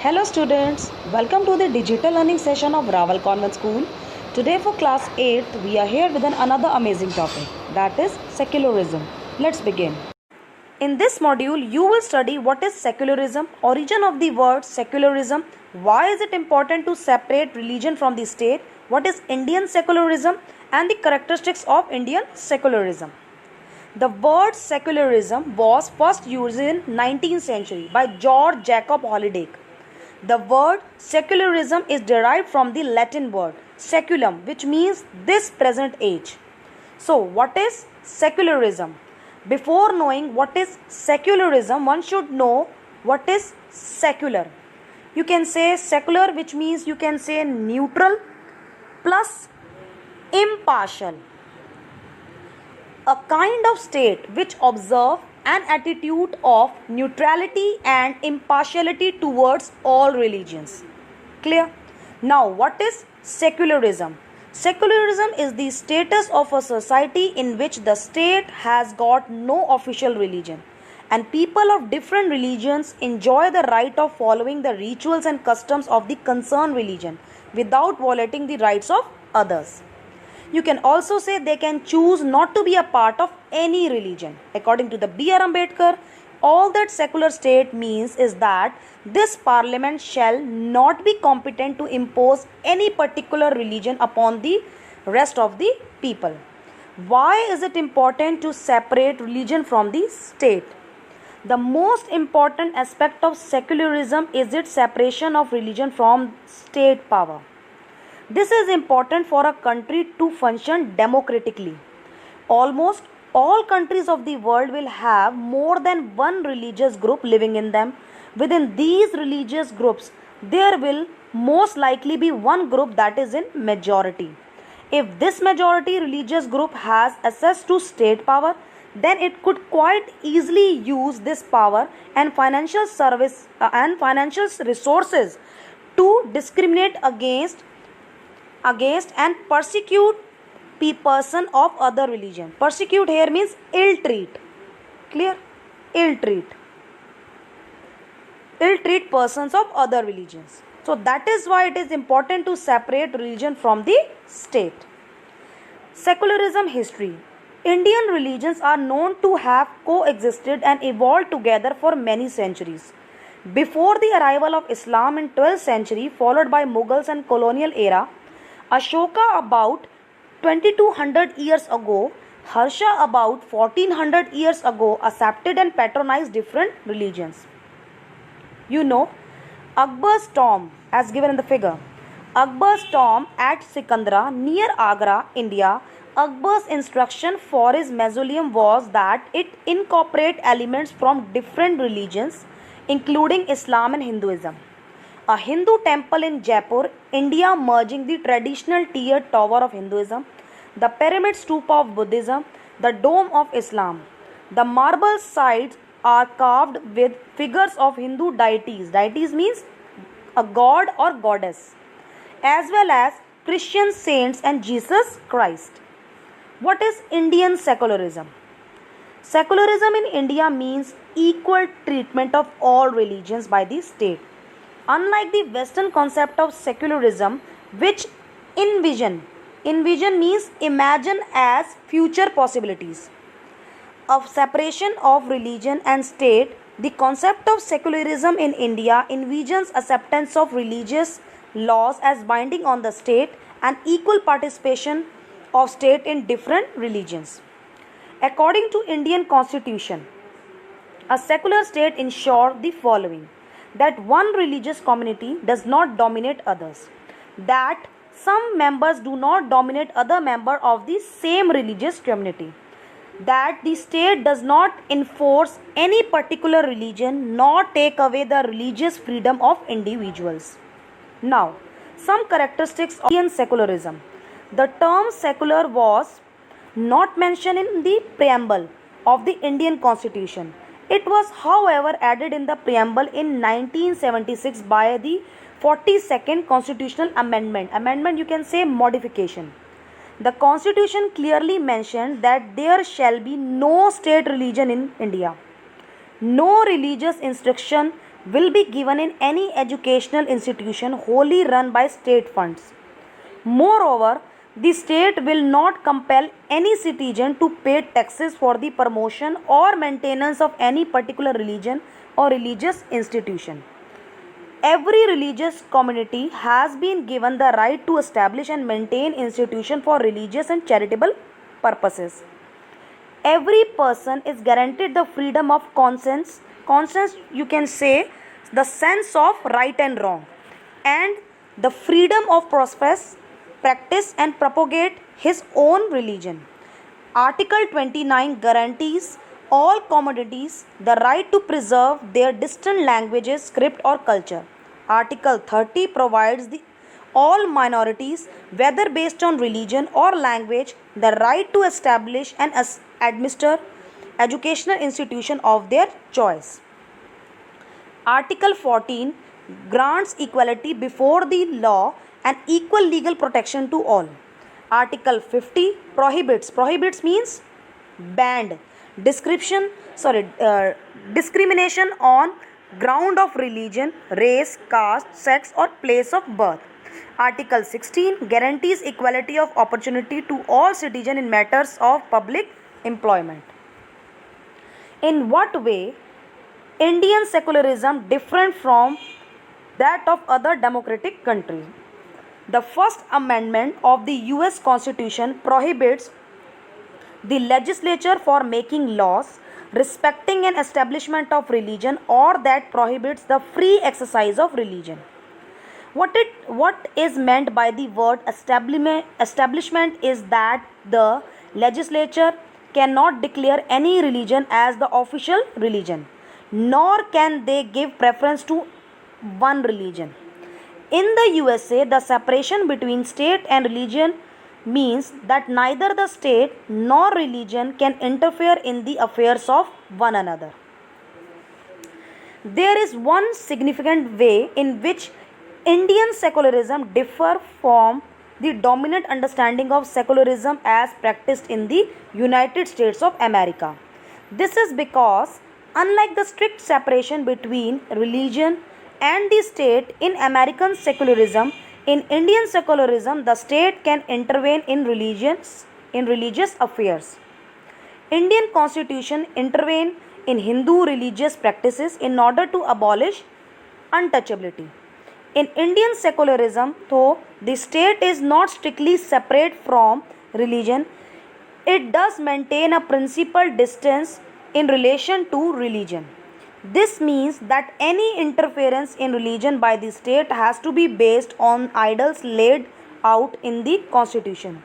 Hello students, welcome to the digital learning session of Raval Convent School. Today for class 8th, we are here with another amazing topic, that is secularism. Let's begin. In this module, you will study what is secularism, origin of the word secularism, why is it important to separate religion from the state, what is Indian secularism, and the characteristics of Indian secularism. The word secularism was first used in 19th century by George Jacob Holydake. The word secularism is derived from the Latin word seculum, which means this present age. So, what is secularism? Before knowing what is secularism, one should know what is secular. You can say secular, which means you can say neutral plus impartial. A kind of state which observe an attitude of neutrality and impartiality towards all religions. Clear? Now, what is secularism? Secularism is the status of a society in which the state has got no official religion and people of different religions enjoy the right of following the rituals and customs of the concerned religion without violating the rights of others. You can also say they can choose not to be a part of any religion. According to the B.R. Ambedkar, all that secular state means is that this parliament shall not be competent to impose any particular religion upon the rest of the people. Why is it important to separate religion from the state? The most important aspect of secularism is its separation of religion from state power. This is important for a country to function democratically. Almost all countries of the world will have more than one religious group living in them. Within these religious groups, there will most likely be one group that is in majority. If this majority religious group has access to state power, then it could quite easily use this power and financial resources to discriminate against and persecute person of other religion. Persecute here means ill treat. Clear? Ill treat persons of other religions. So that is why it is important to separate religion from the state. Secularism history. Indian religions are known to have coexisted and evolved together for many centuries. Before the arrival of Islam in 12th century, followed by Mughals and colonial era, Ashoka about 2200 years ago, Harsha about 1400 years ago accepted and patronized different religions. You know, Akbar's tomb, as given in the figure. Akbar's tomb at Sikandra near Agra, India. Akbar's instruction for his mausoleum was that it incorporate elements from different religions, including Islam and Hinduism. A Hindu temple in Jaipur, India, merging the traditional tiered tower of Hinduism, the pyramid stupa of Buddhism, the dome of Islam. The marble sides are carved with figures of Hindu deities. Deities means a god or goddess, as well as Christian saints and Jesus Christ. What is Indian secularism? Secularism in India means equal treatment of all religions by the state. Unlike the Western concept of secularism, which envision means imagine as future possibilities of separation of religion and state, the concept of secularism in India envisions acceptance of religious laws as binding on the state and equal participation of state in different religions. According to Indian Constitution, a secular state ensures the following: that one religious community does not dominate others, that some members do not dominate other members of the same religious community, that the state does not enforce any particular religion nor take away the religious freedom of individuals. Now, some characteristics of Indian secularism. The term secular was not mentioned in the preamble of the Indian Constitution. It was, however, added in the preamble in 1976 by the 42nd Constitutional Amendment. Amendment, you can say modification. The Constitution clearly mentioned that there shall be no state religion in India. No religious instruction will be given in any educational institution wholly run by state funds. Moreover, the state will not compel any citizen to pay taxes for the promotion or maintenance of any particular religion or religious institution. Every religious community has been given the right to establish and maintain institutions for religious and charitable purposes. Every person is guaranteed the freedom of conscience. Conscience, you can say, the sense of right and wrong, and the freedom of practice and propagate his own religion. Article 29 guarantees all communities the right to preserve their distant languages, script, or culture. Article 30 provides the all minorities, whether based on religion or language, the right to establish and administer educational institution of their choice. Article 14 grants equality before the law and equal legal protection to all. Article 50 prohibits means banned discrimination on ground of religion, race, caste, sex, or place of birth. Article 16 guarantees equality of opportunity to all citizens in matters of public employment. In what way Indian secularism different from that of other democratic countries? The First Amendment of the US Constitution prohibits the legislature for making laws respecting an establishment of religion or that prohibits the free exercise of religion. What is meant by the word establishment is that the legislature cannot declare any religion as the official religion, nor can they give preference to one religion. In the USA, the separation between state and religion means that neither the state nor religion can interfere in the affairs of one another. There is one significant way in which Indian secularism differs from the dominant understanding of secularism as practiced in the United States of America. This is because, unlike the strict separation between religion and the state in American secularism, in Indian secularism the state can intervene in religious affairs. Indian Constitution intervene in Hindu religious practices in order to abolish untouchability. In Indian secularism, though the state is not strictly separate from religion, it does maintain a principal distance in relation to religion. This means that any interference in religion by the state has to be based on idols laid out in the Constitution.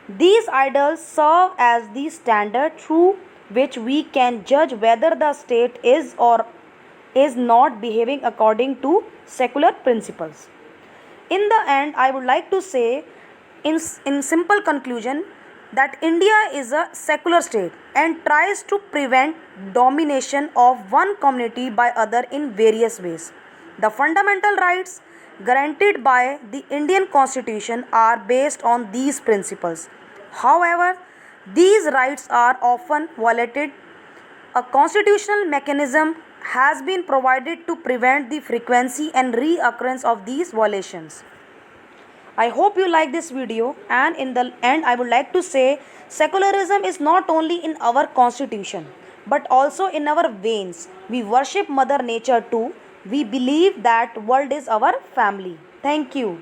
These idols serve as the standard through which we can judge whether the state is or is not behaving according to secular principles. In the end, I would like to say, in simple conclusion, that India is a secular state and tries to prevent domination of one community by other in various ways. The fundamental rights guaranteed by the Indian Constitution are based on these principles. However, these rights are often violated. A constitutional mechanism has been provided to prevent the frequency and reoccurrence of these violations. I hope you like this video, and in the end I would like to say secularism is not only in our constitution but also in our veins. We worship Mother Nature too. We believe that world is our family. Thank you.